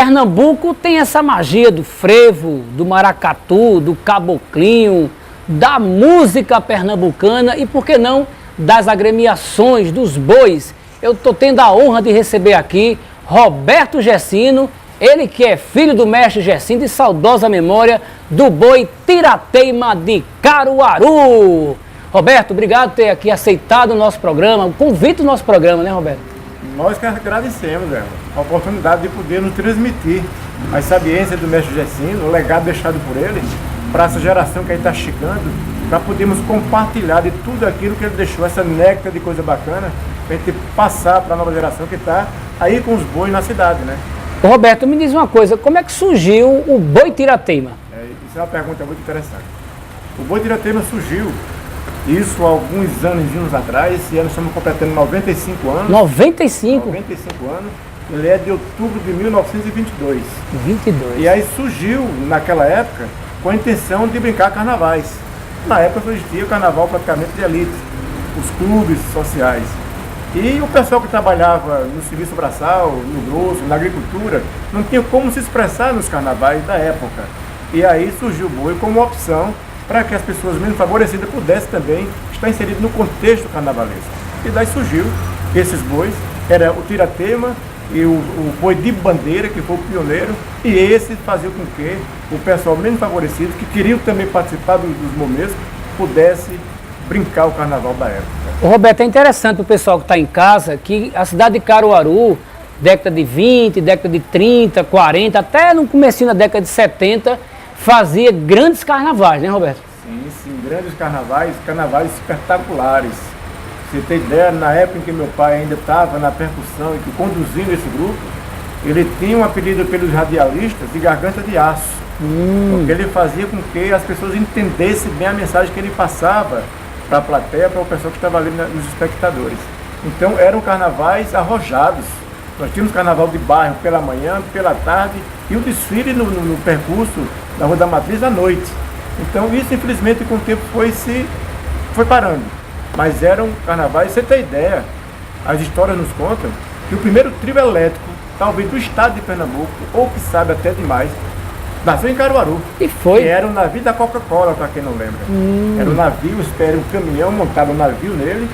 Pernambuco tem essa magia do frevo, do maracatu, do caboclinho, da música pernambucana e, por que não, das agremiações, dos bois. Eu estou tendo a honra de receber aqui Roberto Gessino, ele que é filho do mestre Gessino, de saudosa memória, do boi Tirateima de Caruaru. Roberto, obrigado por ter aqui aceitado o nosso programa, o convite do nosso programa, né, Roberto? Nós que agradecemos, a oportunidade de poder nos transmitir a sabiência do mestre Gessino, o legado deixado por ele, para essa geração que aí está chegando, para podermos compartilhar de tudo aquilo que ele deixou, essa néctar de coisa bacana, para a gente passar para a nova geração que está aí com os bois na cidade, né? Roberto, me diz uma coisa, como é que surgiu o boi Tirateima? Isso é uma pergunta muito interessante. O boi Tirateima surgiu, isso há alguns anos atrás, esse ano estamos completando 95 anos. 95? 95 anos. Ele é de outubro de 1922. 22. E aí surgiu, naquela época, com a intenção de brincar carnavais. Na época só existia o carnaval praticamente de elite, os clubes sociais. E o pessoal que trabalhava no serviço braçal, no grosso, na agricultura, não tinha como se expressar nos carnavais da época. E aí surgiu o boi como opção para que as pessoas menos favorecidas pudessem também estar inseridas no contexto carnavalesco. E daí surgiu esses bois, era o Tirateima e o boi de bandeira, que foi o pioneiro, e esse fazia com que o pessoal menos favorecido, que queriam também participar dos momentos, pudesse brincar o carnaval da época. Roberto, é interessante para o pessoal que está em casa que a cidade de Caruaru, década de 20, década de 30, 40, até no comecinho da década de 70, fazia grandes carnavais, né, Roberto? Sim, grandes carnavais espetaculares. Você tem ideia, na época em que meu pai ainda estava na percussão e conduzindo esse grupo, ele tinha um apelido pelos radialistas de garganta de aço. Porque ele fazia com que as pessoas entendessem bem a mensagem que ele passava para a plateia, para o pessoal que estava ali nos espectadores. Então eram carnavais arrojados. Nós tínhamos carnaval de bairro pela manhã, pela tarde e o desfile no percurso da Rua da Matriz à noite. Então isso infelizmente com o tempo foi parando. Mas eram carnavais, você tem ideia, as histórias nos contam que o primeiro trio elétrico, talvez do estado de Pernambuco, ou que sabe até demais, nasceu em Caruaru. E foi? Que era o navio da Coca-Cola, para quem não lembra. Era um navio, era um caminhão montado um navio nele,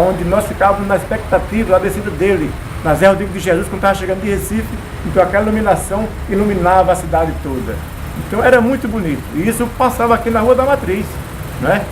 onde nós ficávamos na expectativa da descida dele, na Zé Rodrigo de Jesus, quando estava chegando de Recife. Então aquela iluminação iluminava a cidade toda. Então era muito bonito. E isso passava aqui na Rua da Matriz, né?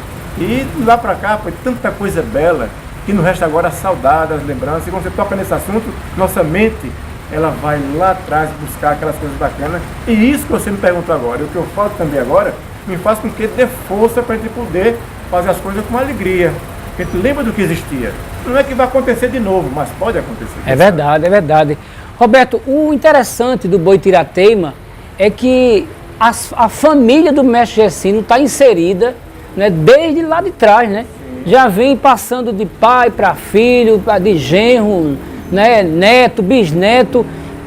E lá para cá foi tanta coisa bela que não resta agora a saudade, as lembranças. E quando você toca nesse assunto, nossa mente ela vai lá atrás buscar aquelas coisas bacanas. E isso que você me perguntou agora, e o que eu falo também agora, me faz com que dê força para a gente poder fazer as coisas com alegria. A gente lembra do que existia. Não é que vai acontecer de novo, mas pode acontecer. É verdade, é verdade. Roberto, o interessante do boi Tirateima é que a família do mestre Gessino está inserida, né, desde lá de trás, né? Sim. Já vem passando de pai para filho, de genro, né, neto, bisneto.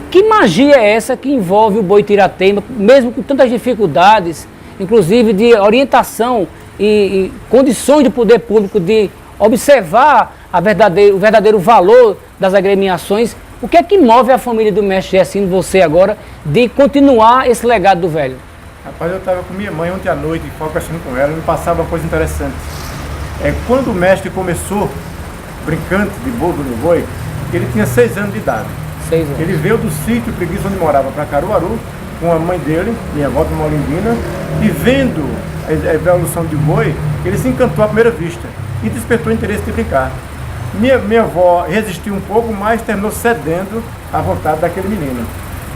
Que magia é essa que envolve o boi Tirateima, mesmo com tantas dificuldades, inclusive de orientação e condições do poder público de observar o verdadeiro valor das agremiações? O que é que move a família do mestre Gessino, você agora, de continuar esse legado do velho? Rapaz, eu estava com minha mãe ontem à noite, conversando com ela, e me passava uma coisa interessante. Quando o mestre começou, brincando de bobo no boi, ele tinha 6 anos de idade. 6 anos. Ele veio do sítio Preguiça, onde morava, para Caruaru, com a mãe dele, minha avó de Molindina, e vendo a evolução de boi, ele se encantou à primeira vista e despertou o interesse de brincar. Minha avó resistiu um pouco, mas terminou cedendo à vontade daquele menino.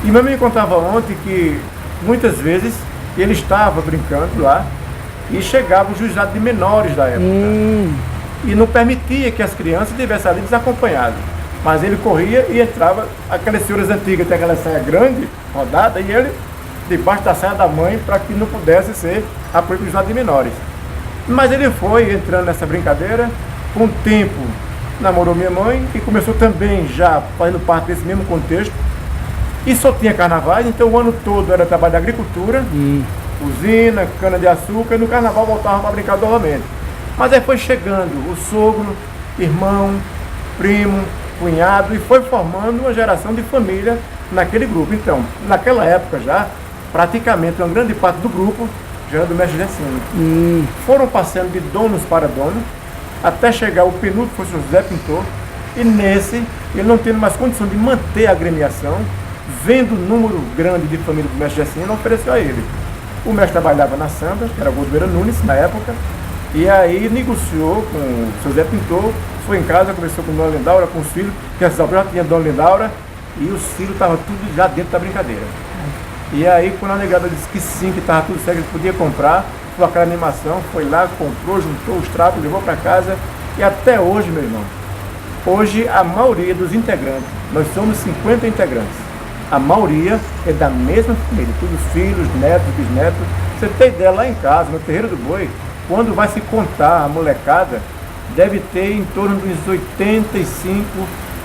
E minha mãe me contava ontem que muitas vezes ele estava brincando lá e chegava o juizado de menores da época. E não permitia que as crianças estivessem ali desacompanhadas. Mas ele corria e entrava, aquelas senhoras antigas, tem aquela saia grande, rodada, e ele debaixo da saia da mãe para que não pudesse ser apoio do juizado de menores. Mas ele foi entrando nessa brincadeira, com o tempo namorou minha mãe e começou também já fazendo parte desse mesmo contexto. E só tinha carnavais, então o ano todo era trabalho de agricultura, usina, cana-de-açúcar, e no carnaval voltava para brincar novamente. Mas aí foi chegando o sogro, irmão, primo, cunhado, e foi formando uma geração de família naquele grupo. Então, naquela época já, praticamente uma grande parte do grupo já era do mestre Gessino. Foram passando de donos para dono, até chegar o penúltimo, que foi o José Pintor, e nesse, ele não tendo mais condição de manter a agremiação, vendo o número grande de família do mestre Gessino, ofereceu a ele. O mestre trabalhava na Samba, que era Godoeira Nunes, na época, e aí negociou com o seu Zé Pintor, foi em casa, conversou com a Dona Lindaura, com os filhos, que essa altura já tinha a Dona Lindaura, e os filhos estavam tudo já dentro da brincadeira. E aí, quando a negada disse que sim, que estava tudo certo, ele podia comprar, foi aquela animação, foi lá, comprou, juntou os trapos, levou para casa, e até hoje, meu irmão, hoje a maioria dos integrantes, nós somos 50 integrantes, a maioria é da mesma família, todos os filhos, netos, bisnetos. Você tem ideia, lá em casa, no Terreiro do Boi, quando vai se contar a molecada, deve ter em torno de uns 85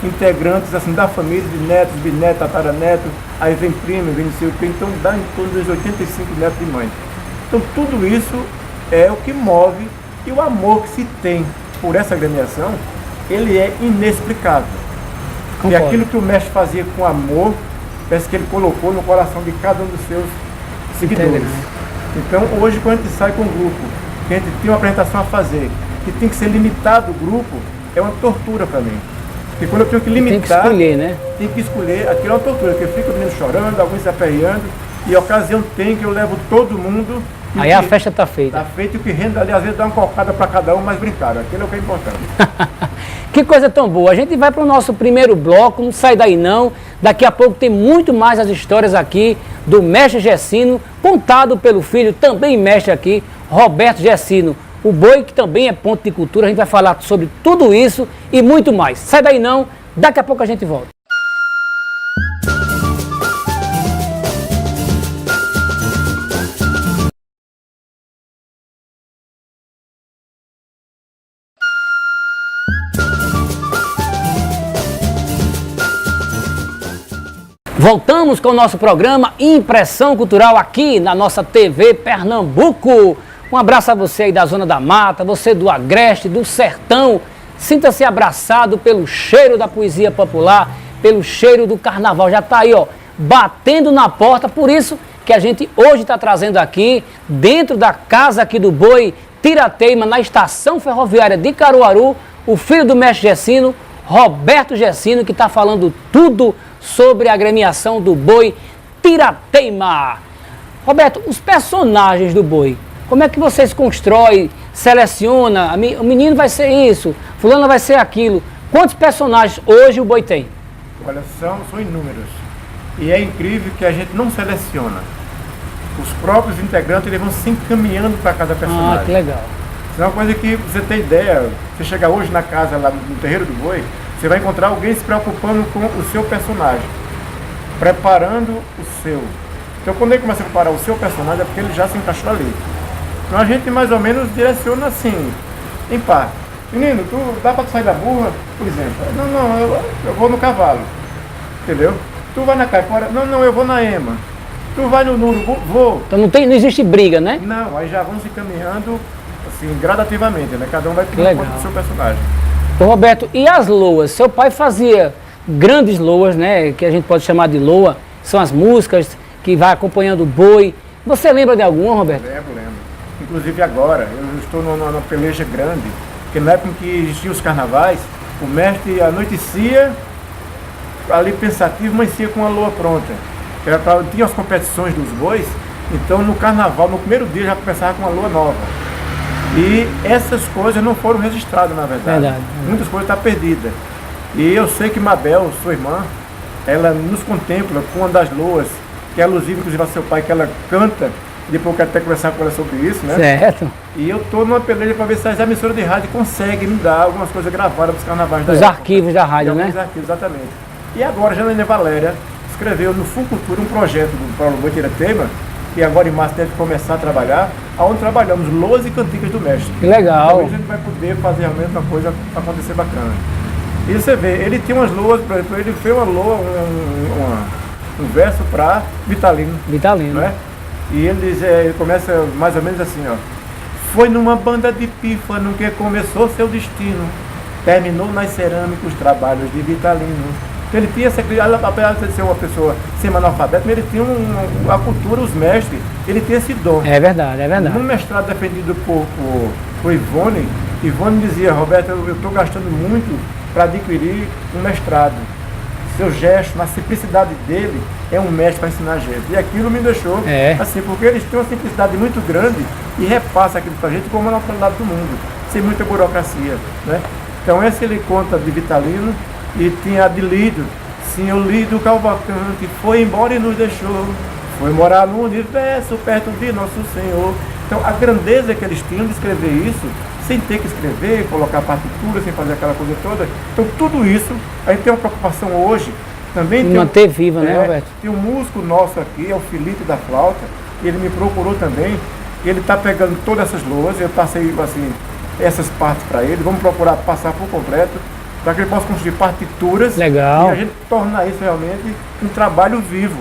integrantes assim, da família, de netos, bisnetos, tataraneto, aí vem primo, vem não sei o que, então dá em torno dos 85 netos de mãe. Então tudo isso é o que move, e o amor que se tem por essa agremiação, ele é inexplicável. Concordo. E aquilo que o mestre fazia com amor, parece que ele colocou no coração de cada um dos seus seguidores. Então hoje, quando a gente sai com um grupo, que a gente tem uma apresentação a fazer, que tem que ser limitado o grupo, é uma tortura para mim. Porque quando eu tenho que limitar, tem que escolher, né? Tem que escolher, aquilo é uma tortura, porque fica o menino chorando, alguns se aperreando, e a ocasião tem que eu levo todo mundo. Aí a festa está feita. Está feita, e o que rende ali, às vezes dá uma cocada para cada um, mas brincaram, aquilo é o que é importante. Que coisa tão boa. A gente vai para o nosso primeiro bloco, não sai daí não. Daqui a pouco tem muito mais as histórias aqui do mestre Gessino, contado pelo filho, também mestre aqui, Roberto Gessino. O boi, que também é ponto de cultura, a gente vai falar sobre tudo isso e muito mais. Sai daí não, daqui a pouco a gente volta. Voltamos com o nosso programa Impressão Cultural aqui na nossa TV Pernambuco. Um abraço a você aí da Zona da Mata, você do Agreste, do Sertão. Sinta-se abraçado pelo cheiro da poesia popular, pelo cheiro do carnaval. Já está aí, ó, batendo na porta. Por isso que a gente hoje está trazendo aqui, dentro da casa aqui do Boi Tirateima, na estação ferroviária de Caruaru, o filho do mestre Gessino, Roberto Gessino, que está falando tudo sobre a agremiação do Boi Tirateima. Roberto, os personagens do Boi, como é que vocês constroem, seleciona, o menino vai ser isso, fulano vai ser aquilo. Quantos personagens hoje o Boi tem? Olha, são inúmeros. E é incrível que a gente não seleciona. Os próprios integrantes eles vão se encaminhando para cada personagem. Ah, que legal. Isso é uma coisa que você tem ideia, você chegar hoje na casa, lá no Terreiro do Boi, você vai encontrar alguém se preocupando com o seu personagem, preparando o seu. Então quando ele começa a preparar o seu personagem é porque ele já se encaixou ali. Então a gente mais ou menos direciona assim, em par. Menino, dá para tu sair da burra, por exemplo? Não, eu vou no cavalo, entendeu? Tu vai na caipora? Não, eu vou na ema. Tu vai no urubu? Vou. Então não existe briga, né? Não, aí já vão se caminhando assim, gradativamente, né? Cada um vai tomando conta do seu personagem. Ô Roberto, e as loas? Seu pai fazia grandes loas, né? Que a gente pode chamar de loa. São as músicas que vai acompanhando o boi. Você lembra de alguma, Roberto? Lembro. Inclusive agora, eu estou numa peleja grande, porque na época em que existiam os carnavais, o mestre anoitecia, ali pensativo, amanhecia com a loa pronta. Tinha as competições dos bois, então no carnaval, no primeiro dia, já começava com uma loa nova. E essas coisas não foram registradas, na verdade. Muitas coisas estão perdidas. E eu sei que Mabel, sua irmã, ela nos contempla com uma das loas, que é alusiva, inclusive, a seu pai, que ela canta. Depois eu quero até conversar com ela sobre isso, né? Certo. E eu estou numa peleja para ver se as emissoras de rádio conseguem me dar algumas coisas gravadas dos carnavais da época. Os arquivos da rádio, né? Os arquivos, exatamente. E agora, Janaína Valéria escreveu no Fulcultura um projeto do Boi Tirateima, que agora em março deve começar a trabalhar, onde trabalhamos loas e cantigas do mestre. Que legal. Então a gente vai poder fazer realmente uma coisa acontecer bacana. E você vê, ele tinha umas loas, por exemplo, ele fez uma loa, um verso para Vitalino. Vitalino. Né? E ele começa mais ou menos assim, ó. Foi numa banda de pífano que começou seu destino, terminou nas cerâmicas os trabalhos de Vitalino. Então ele tinha essa, apesar de ser uma pessoa semi-analfabeta, mas ele tinha a cultura, os mestres, ele tinha esse dom. É verdade, é verdade. No mestrado defendido por Ivone, Ivone dizia: Roberto, eu estou gastando muito para adquirir um mestrado. Seu gesto, na simplicidade dele, é um mestre para ensinar a gente. E aquilo me deixou assim, porque eles têm uma simplicidade muito grande e repassa aquilo para a gente como a naturalidade do mundo, sem muita burocracia, né? Então esse ele conta de Vitalino e tinha a de Lido. Sim, o Lido Cavalcante foi embora e nos deixou, foi morar no universo perto de Nosso Senhor. Então a grandeza que eles tinham de escrever isso, sem ter que escrever, colocar partitura, sem fazer aquela coisa toda. Então tudo isso, a gente tem uma preocupação hoje, também tem manter viva, né, Roberto? Tem um músico nosso aqui, é o Felipe da flauta, ele me procurou também, ele está pegando todas essas louas, eu passei assim, essas partes para ele, vamos procurar passar por completo, para que ele possa construir partituras. Legal. E a gente tornar isso realmente um trabalho vivo,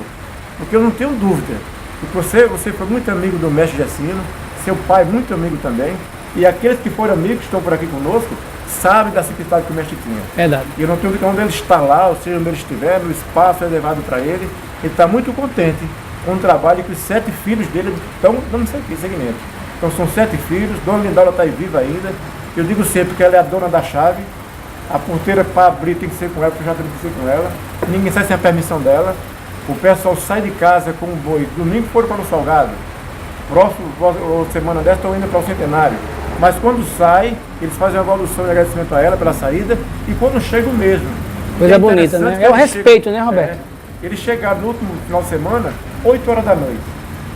porque eu não tenho dúvida, que você foi muito amigo do mestre Gessino, seu pai muito amigo também, e aqueles que foram amigos, que estão por aqui conosco, sabem da simplicidade que o mestre tinha. Verdade. E eu não tenho dúvida onde ele está lá, ou seja, onde ele estiver, no espaço elevado para ele, ele está muito contente com o trabalho que os 7 filhos dele estão dando seguimento. Então são 7 filhos, Dona Lindaura está aí viva ainda, eu digo sempre que ela é a dona da chave, a porteira para abrir tem que ser com ela, porque já tem que ser com ela, ninguém sai sem a permissão dela, o pessoal sai de casa com o boi, domingo foram para o Salgado, próximo semana dessa estão indo para o Centenário, mas quando sai, eles fazem uma evolução de agradecimento a ela pela saída, e quando chegam mesmo. Coisa bonita, né? É o respeito, né, Roberto? Eles chegaram no último final de semana, 8 horas da noite.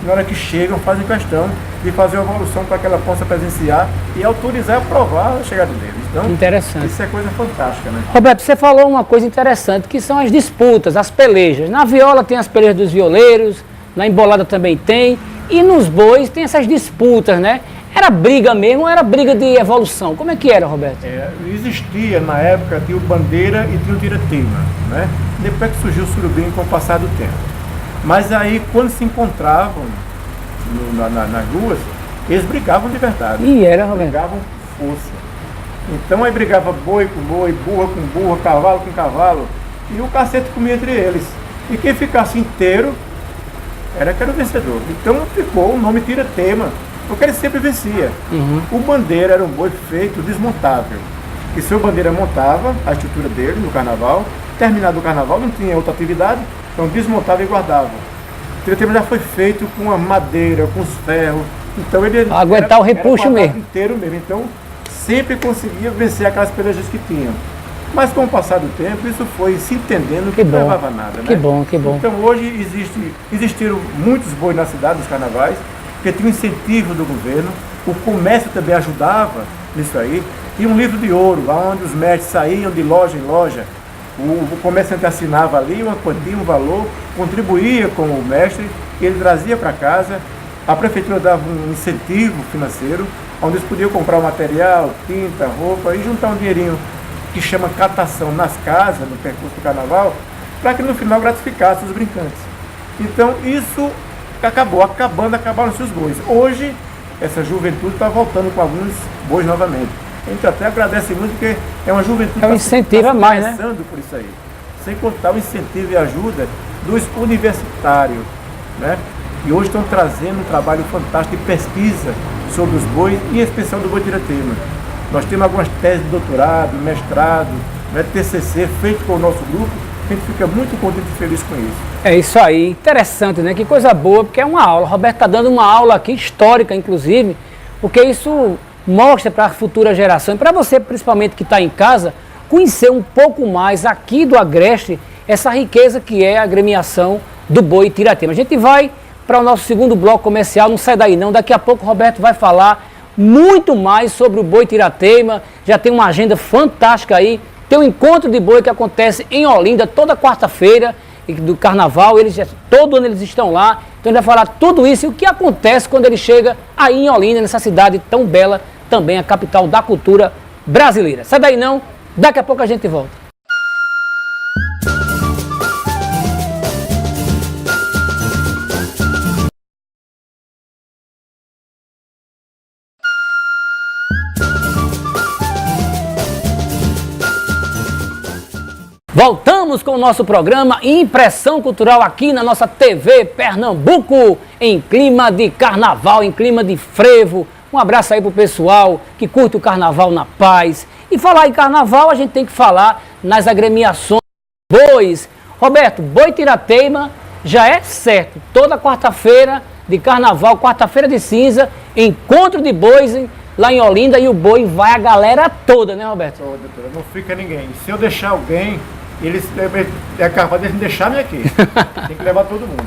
Na hora que chegam, fazem questão de fazer uma evolução para que ela possa presenciar e autorizar e aprovar a chegada deles. Então, interessante. Isso é coisa fantástica, né? Roberto, você falou uma coisa interessante, que são as disputas, as pelejas. Na viola tem as pelejas dos violeiros, na embolada também tem, e nos bois tem essas disputas, né? Era briga mesmo ou era briga de evolução? Como é que era, Roberto? Existia na época, tinha o bandeira e tinha o tira-teima, né? Depois que surgiu o surubim com o passar do tempo. Mas aí, quando se encontravam nas ruas, eles brigavam de verdade. E era, Roberto? Brigavam com força. Então aí brigava boi com boi, burra com burra, cavalo com cavalo, e o cacete comia entre eles. E quem ficasse inteiro era que era o vencedor. Então ficou o nome tira-teima, porque ele sempre vencia. O bandeira era um boi feito desmontável. E seu bandeira montava a estrutura dele no carnaval, terminado o carnaval, não tinha outra atividade, então desmontava e guardava. O tira-teima já foi feito com a madeira, com os ferros, então ele aguentar o repuxo mesmo. Inteiro mesmo. Então sempre conseguia vencer aquelas pelejas que tinham. Mas com o passar do tempo, isso foi se entendendo que não levava a nada, né? Que bom, que bom. Então hoje existiram muitos bois na cidade, nos carnavais, porque tinha um incentivo do governo, o comércio também ajudava nisso aí. Tinha um livro de ouro, onde os mestres saíam de loja em loja, o comerciante assinava ali uma quantia, um valor, contribuía com o mestre, ele trazia para casa, a prefeitura dava um incentivo financeiro, onde eles podiam comprar o material, tinta, roupa, e juntar um dinheirinho que chama catação nas casas, no percurso do carnaval, para que no final gratificasse os brincantes. Então isso acabaram-se os bois. Hoje, essa juventude está voltando com alguns bois novamente. A gente até agradece muito, porque é uma juventude que incentiva a mais, né? Por isso aí. Sem contar o incentivo e ajuda dos universitários, né? E hoje estão trazendo um trabalho fantástico de pesquisa sobre os bois, e em especial do boi tira-teima. Nós temos algumas teses de doutorado, mestrado, né, TCC, feito com o nosso grupo. A gente fica muito contente e feliz com isso. É isso aí, interessante, né? Que coisa boa, porque é uma aula. O Roberto está dando uma aula aqui, histórica inclusive, porque isso mostra para a futura geração, e para você principalmente que está em casa, conhecer um pouco mais aqui do Agreste, essa riqueza que é a agremiação do boi tira-teima. A gente vai para o nosso segundo bloco comercial, não sai daí não, daqui a pouco o Roberto vai falar muito mais sobre o boi tira-teima, já tem uma agenda fantástica aí, tem um encontro de boi que acontece em Olinda toda quarta-feira do carnaval, todo ano eles estão lá, então ele vai falar tudo isso e o que acontece quando ele chega aí em Olinda, nessa cidade tão bela, também a capital da cultura brasileira. Sai daí não, daqui a pouco a gente volta. Voltamos com o nosso programa Impressão Cultural aqui na nossa TV Pernambuco, em clima de carnaval, em clima de frevo. Um abraço aí pro pessoal que curte o carnaval na paz. E falar em carnaval, a gente tem que falar nas agremiações bois. Roberto, Boi Tirateima já é certo. Toda quarta-feira de carnaval, quarta-feira de cinza, encontro de bois lá em Olinda, e o boi vai a galera toda, né, Roberto? Toda, não fica ninguém. Se eu deixar alguém, é capaz de deixar-me aqui. Tem que levar todo mundo.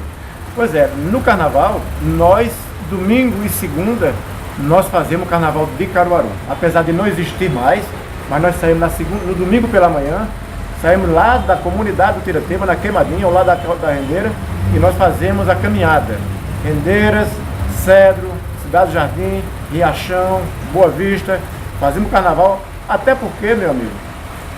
Pois é, no carnaval, nós, domingo e segunda, nós fazemos o carnaval de Caruaru. Apesar de não existir mais, mas nós saímos no domingo pela manhã, saímos lá da comunidade do Tirateima, na Queimadinha, ao lado da Rendeira, e nós fazemos a caminhada. Rendeiras, Cedro, Cidade do Jardim, Riachão, Boa Vista. Fazemos carnaval, até porque, meu amigo,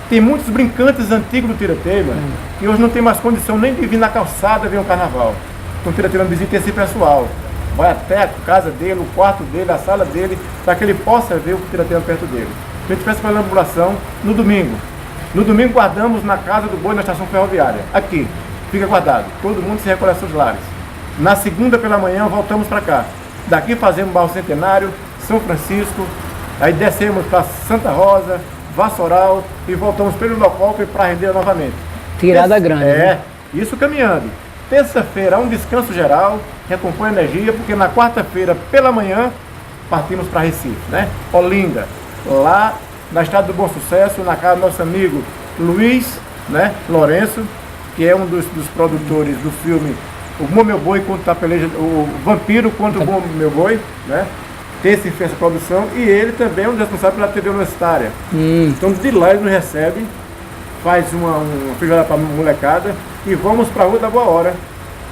tem muitos brincantes antigos do Tirateima que hoje não tem mais condição nem de vir na calçada ver um carnaval. Então o Tirateima visita esse pessoal. Vai até a casa dele, o quarto dele, a sala dele, para que ele possa ver o Tirateima perto dele. A gente faz a ambulação no domingo. No domingo guardamos na casa do boi na estação ferroviária. Aqui, fica guardado. Todo mundo se recolhe aos seus lares. Na segunda pela manhã voltamos para cá. Daqui fazemos Barro Centenário, São Francisco, aí descemos para Santa Rosa, Vassoural e voltamos pelo local para render novamente. Tirada grande. É, isso caminhando. Terça-feira, um descanso geral, recompõe energia, porque na quarta-feira pela manhã partimos para Recife, né? Olinda, lá na Estrada do Bom Sucesso, na casa do nosso amigo Luiz, né? Lourenço, que é um dos produtores do filme O Bom Meu Boi contra a peleja, o Vampiro contra o Bom Meu Boi, né? Esse fez essa produção, e ele também é um dos responsáveis pela TV universitária. Então de lá ele nos recebe, faz uma feijoada para a molecada, e vamos para a Rua da Boa Hora,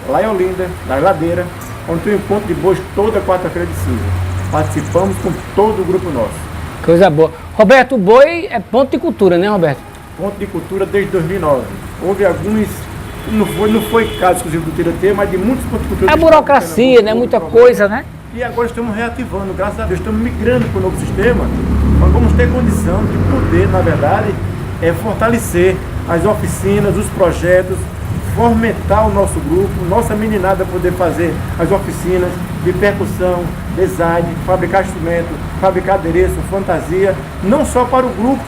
lá em Olinda, na Ladeira, onde tem um encontro de bois toda quarta-feira de cinza. Participamos com todo o grupo nosso. Coisa boa. Roberto, o boi é ponto de cultura, né, Roberto? Ponto de cultura desde 2009. Houve alguns, não foi caso exclusivo do Tirateima, mas de muitos pontos de cultura. É burocracia, né? Muita coisa, né? E agora estamos reativando, graças a Deus, estamos migrando para o novo sistema, mas vamos ter condição de poder, na verdade, fortalecer as oficinas, os projetos, fomentar o nosso grupo, nossa meninada poder fazer as oficinas de percussão, design, fabricar instrumento, fabricar adereço, fantasia, não só para o grupo,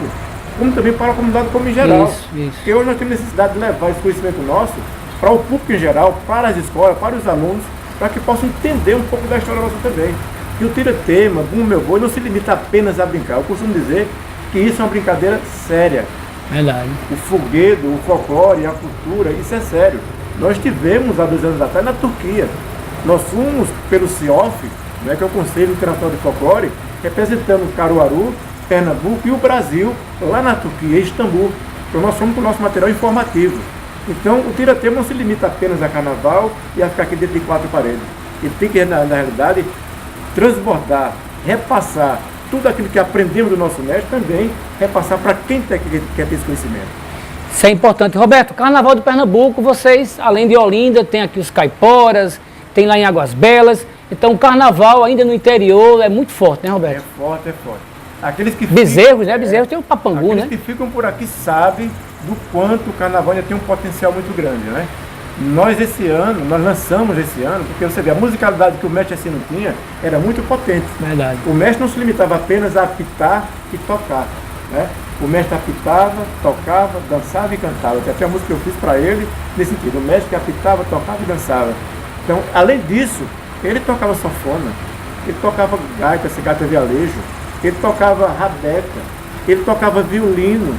como também para a comunidade como em geral. Isso. Porque hoje nós temos necessidade de levar esse conhecimento nosso para o público em geral, para as escolas, para os alunos, para que possam entender um pouco da história nossa também. E o Tirateima, Bum Meu Boi, não se limita apenas a brincar. Eu costumo dizer que isso é uma brincadeira séria. Verdade. O foguedo, o folclore, a cultura, isso é sério. Nós tivemos há 2 anos atrás na Turquia. Nós fomos pelo CIOF, né, que é o Conselho Internacional de Folclore, representando Caruaru, Pernambuco e o Brasil, lá na Turquia, em Istambul. Então nós fomos com o nosso material informativo. Então o Tirateima não se limita apenas a carnaval e a ficar aqui dentro de 4 paredes. Ele tem que, na realidade, transbordar, repassar tudo aquilo que aprendemos do nosso mestre, também repassar para quem quer ter esse conhecimento. Isso é importante. Roberto, Carnaval de Pernambuco, vocês, além de Olinda, tem aqui os caiporas, tem lá em Águas Belas. Então o carnaval ainda no interior é muito forte, né, Roberto? É forte, é forte. Aqueles que Bezerros, né? Bezerros tem o Papangu, né? Aqueles que ficam por aqui sabem do quanto o carnaval ainda tem um potencial muito grande, né? Nós lançamos esse ano, porque você vê, a musicalidade que o mestre assim não tinha era muito potente. Verdade. O mestre não se limitava apenas a apitar e tocar, né? O mestre apitava, tocava, dançava e cantava. Tem até a música que eu fiz para ele nesse sentido. O mestre que apitava, tocava e dançava. Então, além disso, ele tocava sanfona, ele tocava gaita, cigata vialejo, ele tocava rabeca, ele tocava violino.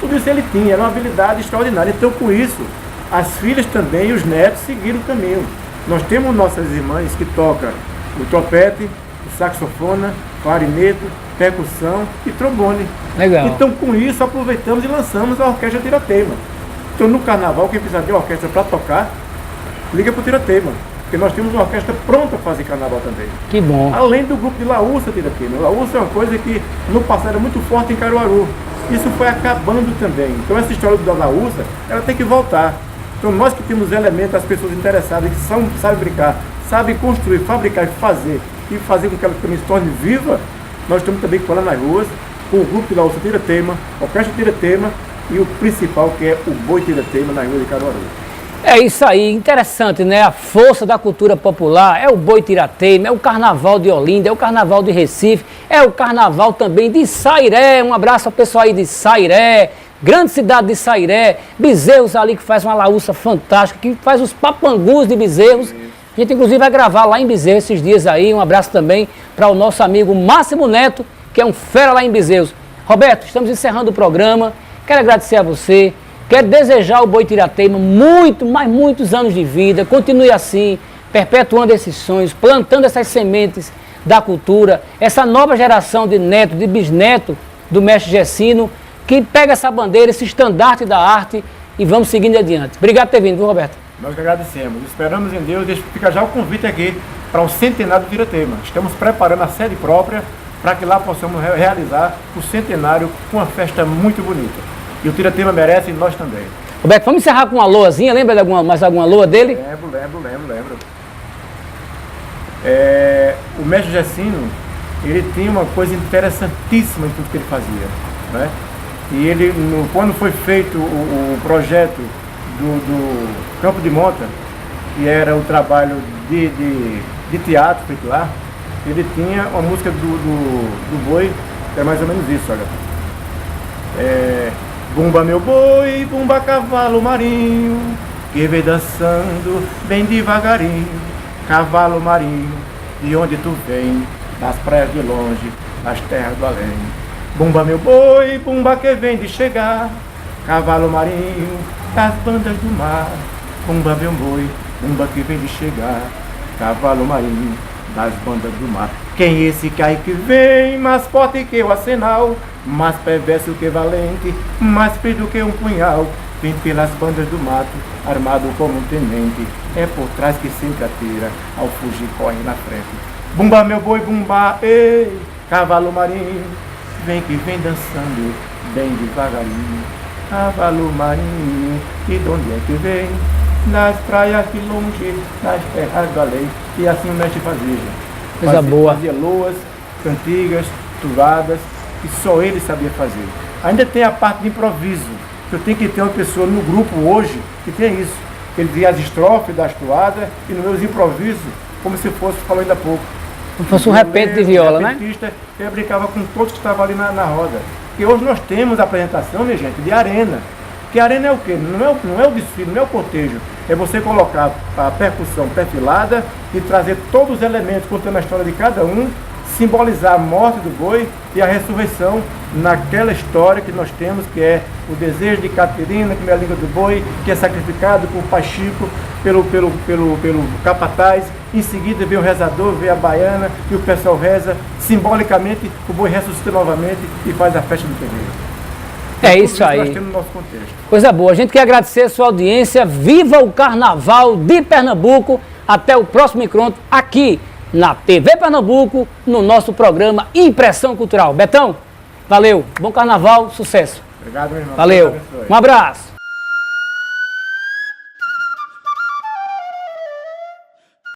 Tudo isso ele tinha, era uma habilidade extraordinária. Então, com isso, as filhas também e os netos seguiram o caminho. Nós temos nossas irmãs que tocam o trompete, o saxofone, clarinete, percussão e trombone. Legal. Então, com isso, aproveitamos e lançamos a Orquestra Tirateima. Então, no carnaval, quem precisar de orquestra para tocar, liga para o Tirateima, porque nós temos uma orquestra pronta para fazer carnaval também. Que bom. Além do grupo de Laúça Tirateima. Laúça é uma coisa que no passado era muito forte em Caruaru. Isso foi acabando também. Então, essa história da Laúça, ela tem que voltar. Então nós que temos elementos, as pessoas interessadas, que sabem brincar, sabem construir, fabricar e fazer com que ela também se torne viva, nós estamos também colando nas ruas, com o grupo de Laúça Tirateima, Orquestra Tirateima e o principal, que é o boi tira-teima na Rua de Caruaru. É isso aí, interessante, né? A força da cultura popular é o boi tirateima, é o carnaval de Olinda, é o carnaval de Recife, é o carnaval também de Sairé. Um abraço ao pessoal aí de Sairé, grande cidade de Sairé, Bezerros ali que faz uma laúça fantástica, que faz os papangus de Bezerros. A gente inclusive vai gravar lá em Bezerros esses dias aí. Um abraço também para o nosso amigo Máximo Neto, que é um fera lá em Bezerros. Roberto, estamos encerrando o programa, quero agradecer a você. Quero desejar ao boi tirateima muitos anos de vida, continue assim, perpetuando esses sonhos, plantando essas sementes da cultura, essa nova geração de neto, de bisneto do mestre Gessino, que pega essa bandeira, esse estandarte da arte e vamos seguindo adiante. Obrigado por ter vindo, viu, Roberto? Nós que agradecemos, esperamos em Deus, fica já o convite aqui para o centenário do tirateima. Estamos preparando a sede própria para que lá possamos realizar o centenário com uma festa muito bonita. E o tirateima merece e nós também. Roberto, vamos encerrar com uma loazinha, lembra de mais alguma loa dele? Lembro. O mestre Gessino, ele tinha uma coisa interessantíssima em tudo que ele fazia, né? E ele, quando foi feito o projeto do Campo de Monta, que era o trabalho de teatro feito lá, ele tinha uma música do boi, que é mais ou menos isso, olha. Bumba meu boi, bumba cavalo marinho, que vem dançando bem devagarinho. Cavalo marinho, de onde tu vem, das praias de longe, das terras do além. Bumba meu boi, bumba que vem de chegar, cavalo marinho, das bandas do mar. Bumba meu boi, bumba que vem de chegar, cavalo marinho, das bandas do mar. Quem esse cai que vem, mais forte que o arsenal, mais perverso que valente, mais frio do que um punhal. Vem pelas bandas do mato, armado como um tenente, é por trás que sempre atira, ao fugir corre na frente. Bumba meu boi, bumba, ei, cavalo marinho, vem que vem dançando, bem devagarinho. Cavalo marinho, e de onde é que vem? Das praias de longe, das terras do além. E assim o mestre fazia. Fazia loas, cantigas, turadas, que só ele sabia fazer. Ainda tem a parte de improviso, que eu tenho que ter uma pessoa no grupo hoje que tem isso. Ele dizia as estrofes das toadas e nos meus improvisos, como se fosse, falou ainda há pouco. Como fosse um repente de viola, né? Ele brincava com todos que estavam ali na roda. E hoje nós temos a apresentação, minha gente, de arena. Que arena é o quê? Não é o desfile, não é o cortejo. É você colocar a percussão perfilada e trazer todos os elementos, contando a história de cada um, simbolizar a morte do boi e a ressurreição naquela história que nós temos, que é o desejo de Caterina, que é a língua do boi, que é sacrificado por Pai Chico, pelo capataz. Em seguida vem o rezador, vem a baiana e o pessoal reza. Simbolicamente, o boi ressuscita novamente e faz a festa do terreiro. É isso aí. Nós temos no nosso contexto. Coisa boa. A gente quer agradecer a sua audiência. Viva o Carnaval de Pernambuco. Até o próximo encontro aqui na TV Pernambuco, no nosso programa Impressão Cultural. Betão, valeu. Bom Carnaval, sucesso. Obrigado, meu irmão. Valeu. Um abraço.